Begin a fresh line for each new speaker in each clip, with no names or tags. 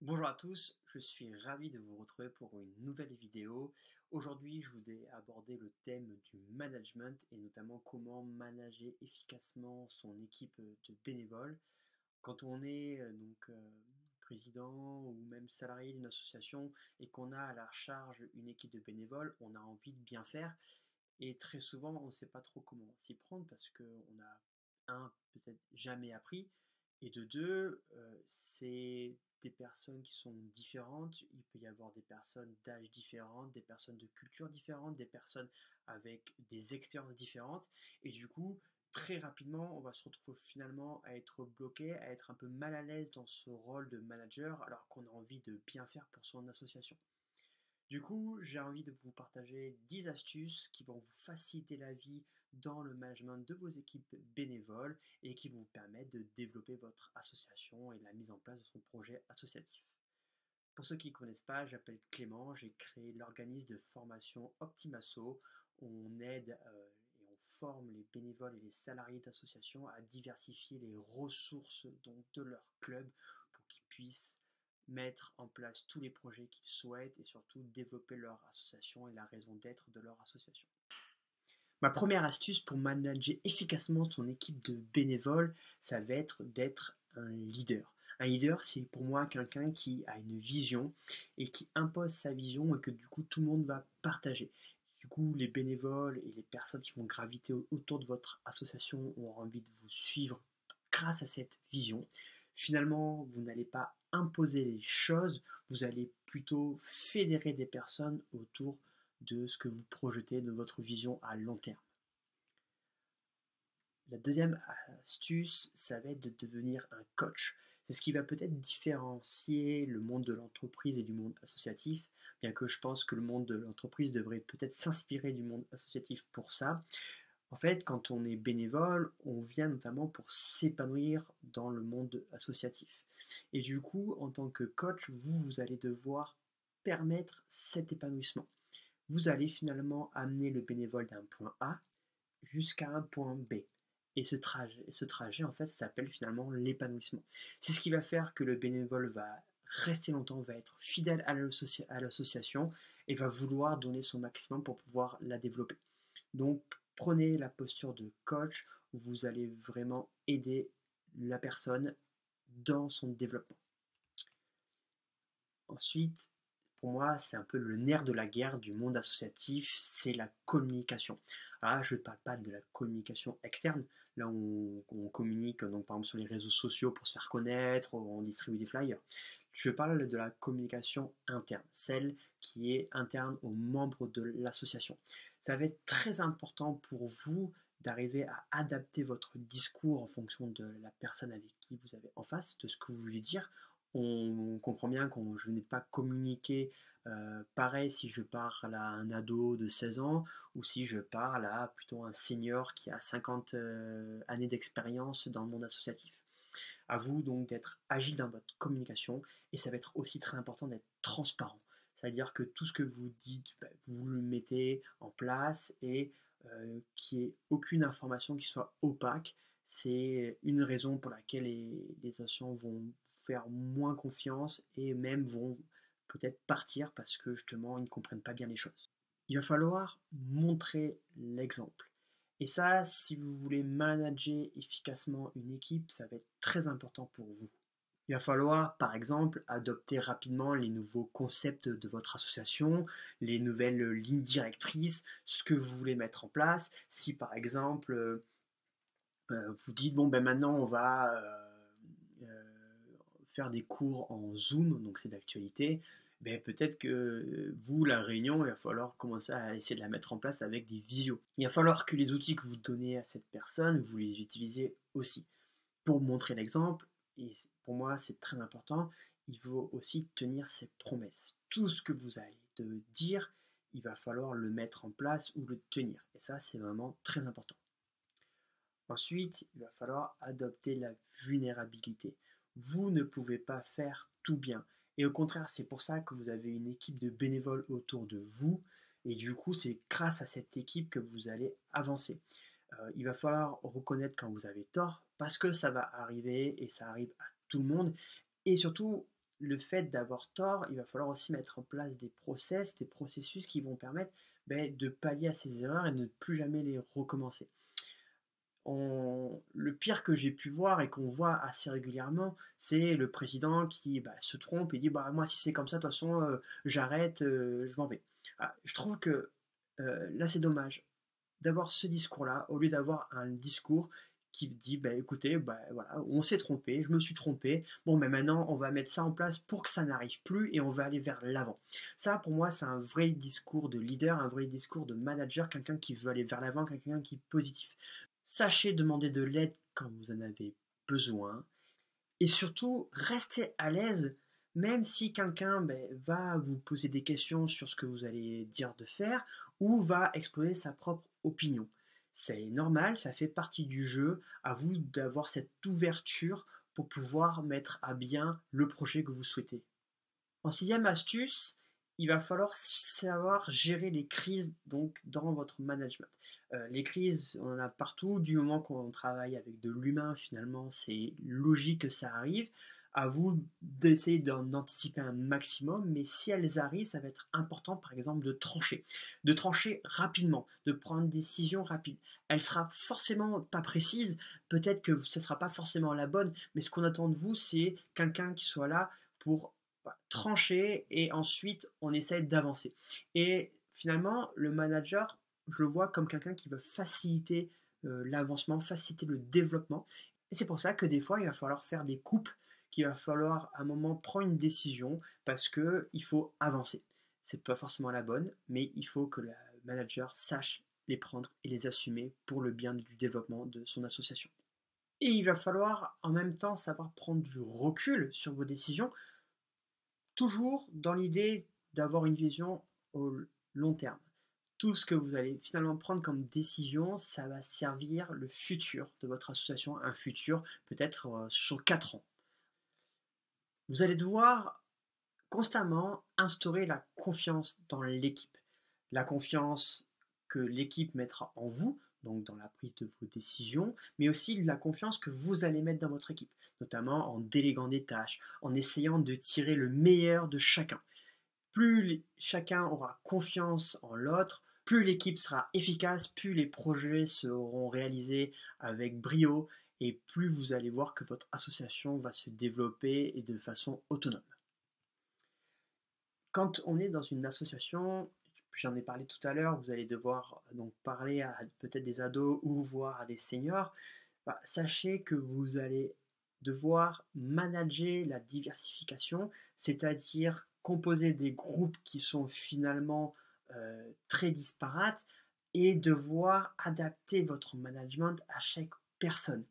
Bonjour à tous, je suis ravi de vous retrouver pour une nouvelle vidéo. Aujourd'hui, je voudrais aborder le thème du management et notamment comment manager efficacement son équipe de bénévoles. Quand on est président ou même salarié d'une association et qu'on a à la charge une équipe de bénévoles, on a envie de bien faire et très souvent on ne sait pas trop comment s'y prendre parce qu'on a peut-être jamais appris et de deux, c'est des personnes qui sont différentes. Il peut y avoir des personnes d'âge différentes, des personnes de culture différentes, des personnes avec des expériences différentes. Et du coup, très rapidement, on va se retrouver finalement à être bloqué, à être un peu mal à l'aise dans ce rôle de manager alors qu'on a envie de bien faire pour son association. Du coup, j'ai envie de vous partager 10 astuces qui vont vous faciliter la vie dans le management de vos équipes bénévoles et qui vont vous permettre de développer votre association et la mise en place de son projet associatif. Pour ceux qui ne connaissent pas, j'appelle Clément, j'ai créé l'organisme de formation Optimasso. On aide et on forme les bénévoles et les salariés d'associations à diversifier les ressources de leur club pour qu'ils puissent mettre en place tous les projets qu'ils souhaitent et surtout développer leur association et la raison d'être de leur association. Ma première astuce pour manager efficacement son équipe de bénévoles, ça va être d'être un leader. Un leader, c'est pour moi quelqu'un qui a une vision et qui impose sa vision et que du coup tout le monde va partager. Du coup, les bénévoles et les personnes qui vont graviter autour de votre association auront envie de vous suivre grâce à cette vision. Finalement, vous n'allez pas imposer les choses, vous allez plutôt fédérer des personnes autour de ce que vous projetez, de votre vision à long terme. La deuxième astuce, ça va être de devenir un coach. C'est ce qui va peut-être différencier le monde de l'entreprise et du monde associatif, bien que je pense que le monde de l'entreprise devrait peut-être s'inspirer du monde associatif pour ça. En fait, quand on est bénévole, on vient notamment pour s'épanouir dans le monde associatif. Et du coup, en tant que coach, vous allez devoir permettre cet épanouissement. Vous allez finalement amener le bénévole d'un point A jusqu'à un point B. Et ce trajet en fait, s'appelle finalement l'épanouissement. C'est ce qui va faire que le bénévole va rester longtemps, va être fidèle à l'association et va vouloir donner son maximum pour pouvoir la développer. Donc, prenez la posture de coach où vous allez vraiment aider la personne dans son développement. Ensuite, pour moi, c'est un peu le nerf de la guerre du monde associatif, c'est la communication. Alors là, je ne parle pas de la communication externe, là où on communique donc, par exemple sur les réseaux sociaux pour se faire connaître, on distribue des flyers. Je parle de la communication interne, celle qui est interne aux membres de l'association. Ça va être très important pour vous d'arriver à adapter votre discours en fonction de la personne avec qui vous avez en face, de ce que vous voulez dire. On comprend bien que je n'ai pas communiqué pareil si je parle à un ado de 16 ans ou si je parle à plutôt un senior qui a 50 années d'expérience dans le monde associatif. À vous donc d'être agile dans votre communication et ça va être aussi très important d'être transparent. C'est-à-dire que tout ce que vous dites, vous le mettez en place et qu'il n'y ait aucune information qui soit opaque. C'est une raison pour laquelle les associations vont faire moins confiance et même vont peut-être partir parce que justement ils ne comprennent pas bien les choses. Il va falloir montrer l'exemple. Et ça, si vous voulez manager efficacement une équipe, ça va être très important pour vous. Il va falloir, par exemple, adopter rapidement les nouveaux concepts de votre association, les nouvelles lignes directrices, ce que vous voulez mettre en place. Si, par exemple, vous dites, bon, ben maintenant, on va faire des cours en Zoom, donc c'est d'actualité, ben peut-être que vous, la réunion, il va falloir commencer à essayer de la mettre en place avec des visios. Il va falloir que les outils que vous donnez à cette personne, vous les utilisez aussi. Pour montrer l'exemple, et pour moi c'est très important, il faut aussi tenir ses promesses. Tout ce que vous allez dire, il va falloir le mettre en place ou le tenir. Et ça, c'est vraiment très important. Ensuite, il va falloir adopter la vulnérabilité. Vous ne pouvez pas faire tout bien. Et au contraire, c'est pour ça que vous avez une équipe de bénévoles autour de vous. Et du coup, c'est grâce à cette équipe que vous allez avancer. Il va falloir reconnaître quand vous avez tort, parce que ça va arriver et ça arrive à tout le monde. Et surtout, le fait d'avoir tort, il va falloir aussi mettre en place des des processus qui vont permettre de pallier à ces erreurs et de ne plus jamais les recommencer. Le pire que j'ai pu voir et qu'on voit assez régulièrement, c'est le président qui se trompe et dit moi si c'est comme ça, de toute façon j'arrête, je m'en vais. Je trouve que là c'est dommage d'avoir ce discours-là au lieu d'avoir un discours qui dit écoutez, voilà, on s'est trompé, je me suis trompé, bon mais maintenant on va mettre ça en place pour que ça n'arrive plus et on va aller vers l'avant. Ça pour moi c'est un vrai discours de leader, un vrai discours de manager, quelqu'un qui veut aller vers l'avant, quelqu'un qui est positif. Sachez demander de l'aide quand vous en avez besoin et surtout restez à l'aise même si quelqu'un va vous poser des questions sur ce que vous allez dire de faire ou va exposer sa propre opinion. C'est normal, ça fait partie du jeu, à vous d'avoir cette ouverture pour pouvoir mettre à bien le projet que vous souhaitez. En sixième astuce, il va falloir savoir gérer les crises donc dans votre management. Les crises, on en a partout, du moment qu'on travaille avec de l'humain, finalement, c'est logique que ça arrive. À vous d'essayer d'en anticiper un maximum, mais si elles arrivent, ça va être important, par exemple, de trancher rapidement, de prendre une décision rapide. Elle sera forcément pas précise, peut-être que ce ne sera pas forcément la bonne, mais ce qu'on attend de vous, c'est quelqu'un qui soit là pour trancher et ensuite on essaie d'avancer. Et finalement, le manager, je le vois comme quelqu'un qui veut faciliter l'avancement, faciliter le développement. Et c'est pour ça que des fois, il va falloir faire des coupes, qu'il va falloir à un moment prendre une décision parce qu'il faut avancer. C'est pas forcément la bonne, mais il faut que le manager sache les prendre et les assumer pour le bien du développement de son association. Et il va falloir en même temps savoir prendre du recul sur vos décisions, toujours dans l'idée d'avoir une vision au long terme. Tout ce que vous allez finalement prendre comme décision, ça va servir le futur de votre association, un futur peut-être sur 4 ans. Vous allez devoir constamment instaurer la confiance dans l'équipe. La confiance que l'équipe mettra en vous, donc dans la prise de vos décisions, mais aussi la confiance que vous allez mettre dans votre équipe, notamment en déléguant des tâches, en essayant de tirer le meilleur de chacun. Plus chacun aura confiance en l'autre, plus l'équipe sera efficace, plus les projets seront réalisés avec brio et plus vous allez voir que votre association va se développer et de façon autonome. Quand on est dans une association, j'en ai parlé tout à l'heure, vous allez devoir donc parler à peut-être des ados ou voire à des seniors. Sachez que vous allez devoir manager la diversification, c'est-à-dire composer des groupes qui sont finalement très disparates et devoir adapter votre management à chaque personne.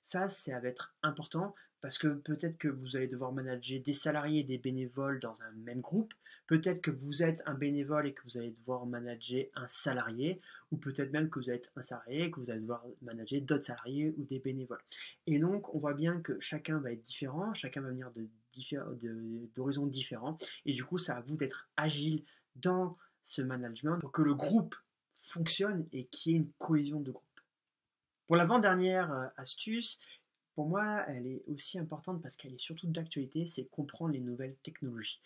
Ça va être important parce que peut-être que vous allez devoir manager des salariés et des bénévoles dans un même groupe. Peut-être que vous êtes un bénévole et que vous allez devoir manager un salarié, ou peut-être même que vous êtes un salarié et que vous allez devoir manager d'autres salariés ou des bénévoles. Et donc, on voit bien que chacun va être différent, chacun va venir d'horizons différents, et du coup, c'est à vous d'être agile dans ce management pour que le groupe fonctionne et qu'il y ait une cohésion de groupe. Pour l'avant-dernière astuce, pour moi, elle est aussi importante parce qu'elle est surtout d'actualité, c'est comprendre les nouvelles technologies.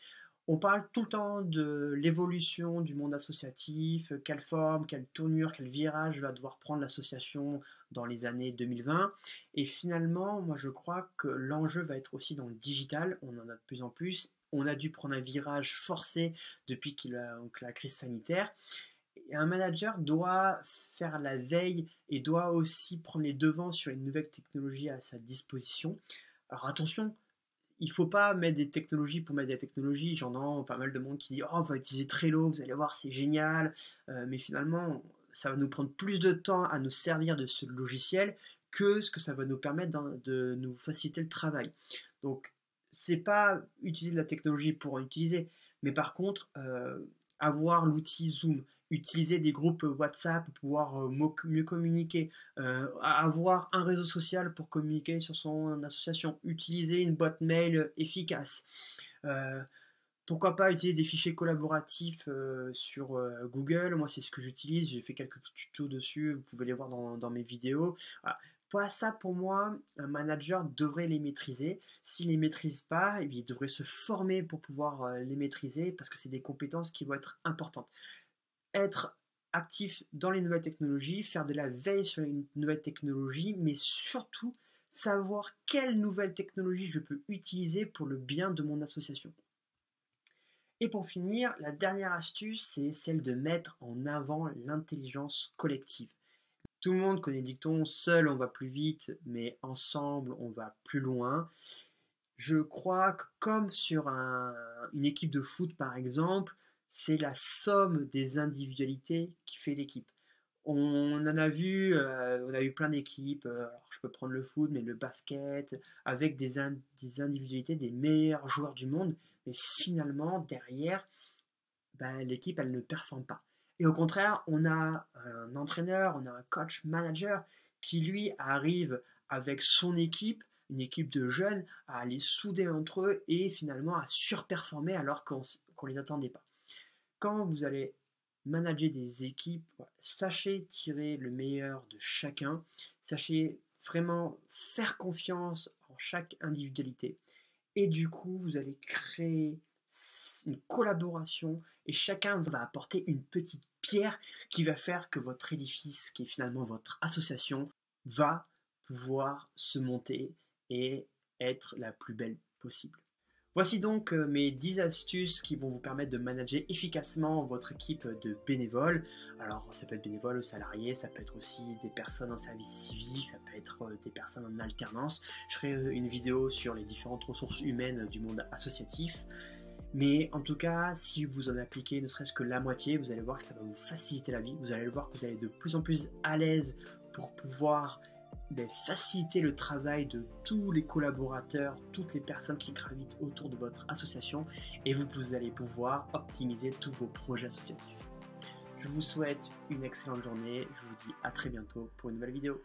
On parle tout le temps de l'évolution du monde associatif, quelle forme, quelle tournure, quel virage va devoir prendre l'association dans les années 2020. Et finalement, moi je crois que l'enjeu va être aussi dans le digital, on en a de plus en plus. On a dû prendre un virage forcé depuis la crise sanitaire. Un manager doit faire la veille et doit aussi prendre les devants sur les nouvelles technologies à sa disposition. Alors attention, il ne faut pas mettre des technologies pour mettre des technologies. J'entends pas mal de monde qui dit « Oh, on va utiliser Trello, vous allez voir, c'est génial. » Mais finalement, ça va nous prendre plus de temps à nous servir de ce logiciel que ce que ça va nous permettre de nous faciliter le travail. Donc, c'est pas utiliser de la technologie pour en utiliser, mais par contre, avoir l'outil Zoom, utiliser des groupes WhatsApp pour pouvoir mieux communiquer, avoir un réseau social pour communiquer sur son association, utiliser une boîte mail efficace. Pourquoi pas utiliser des fichiers collaboratifs sur Google. Moi, c'est ce que j'utilise. J'ai fait quelques tutos dessus. Vous pouvez les voir dans mes vidéos. Voilà. Ça, pour moi, un manager devrait les maîtriser. S'il ne les maîtrise pas, il devrait se former pour pouvoir les maîtriser parce que c'est des compétences qui vont être importantes. Être actif dans les nouvelles technologies, faire de la veille sur les nouvelles technologies, mais surtout savoir quelle nouvelle technologie je peux utiliser pour le bien de mon association. Et pour finir, la dernière astuce, c'est celle de mettre en avant l'intelligence collective. Tout le monde connaît le dicton seul on va plus vite, mais ensemble on va plus loin. Je crois que comme sur une équipe de foot par exemple, c'est la somme des individualités qui fait l'équipe. On en a vu, on a eu plein d'équipes, alors je peux prendre le foot, mais le basket, avec des individualités des meilleurs joueurs du monde, mais finalement derrière, ben, l'équipe elle ne performe pas. Et au contraire, on a un entraîneur, on a un coach manager qui lui arrive avec son équipe, une équipe de jeunes, à les souder entre eux et finalement à surperformer alors qu'on ne les attendait pas. Quand vous allez manager des équipes, sachez tirer le meilleur de chacun, sachez vraiment faire confiance en chaque individualité. Et du coup, vous allez créer une collaboration et chacun va apporter une petite pierre qui va faire que votre édifice, qui est finalement votre association, va pouvoir se monter et être la plus belle possible. Voici donc mes 10 astuces qui vont vous permettre de manager efficacement votre équipe de bénévoles. Alors ça peut être bénévoles ou salariés, ça peut être aussi des personnes en service civique, ça peut être des personnes en alternance. Je ferai une vidéo sur les différentes ressources humaines du monde associatif. Mais en tout cas, si vous en appliquez ne serait-ce que la moitié, vous allez voir que ça va vous faciliter la vie. Vous allez voir que vous allez de plus en plus à l'aise pour pouvoir faciliter le travail de tous les collaborateurs, toutes les personnes qui gravitent autour de votre association et vous allez pouvoir optimiser tous vos projets associatifs. Je vous souhaite une excellente journée, je vous dis à très bientôt pour une nouvelle vidéo.